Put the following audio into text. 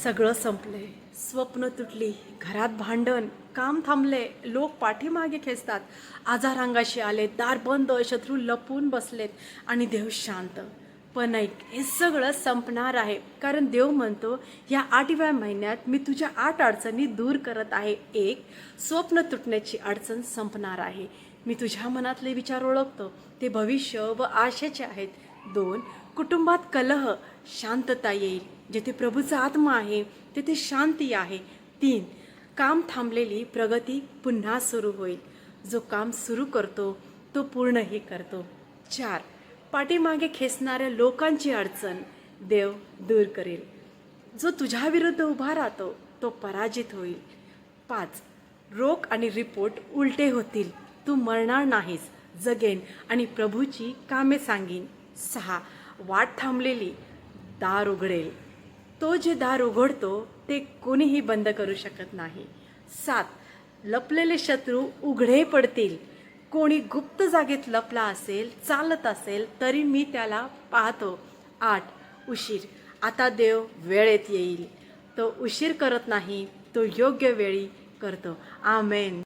सगळं संपले, स्वप्न तुटली, घरात भांडण, काम थांबले, लोक पाठीमागे खेचतात, आजार अंगाशी आले, दार बंद, शत्रू लपून बसलेत आणि देव शांत. पण ऐक, हे सगळं संपणार आहे, कारण देव म्हणतो या 8व्या महिन्यात मी तुझ्या 8 अडचणी दूर करत आहे. 1, स्वप्न तुटण्याची अडचण संपणार आहे. मी तुझ्या मनातले विचार ओळखतो, ते भविष्य व आशेचे आहेत. 2, कुटुंबात कलह, शांतता येईल. जेथे प्रभूचा आत्मा आहे तेथे शांती आहे. 3, काम थांबलेली प्रगती पुन्हा सुरू होईल. जो काम सुरू करतो तो पूर्णही करतो. 4, पाठीमागे खेचणाऱ्या लोकांची अडचण देव दूर करेल. जो तुझ्या विरुद्ध उभा राहतो तो पराजित होईल. 5, रोग आणि रिपोर्ट उलटे होतील. तू मरणार नाहीस, जगेन आणि प्रभूची कामे सांगीन. 6, वाट थांबलेली दार उघडेल. तो जे दार उघडतो ते कोणीही बंद करू शकत नाही. 7, लपलेले शत्रू उघडे पडतील. कोणी गुप्त जागेत लपला असेल, चालत असेल तरी मी त्याला पाहतो. 8, उशीर. आता देव वेळेत येईल. तो उशीर करत नाही, तो योग्य वेळी करतो. आमेन.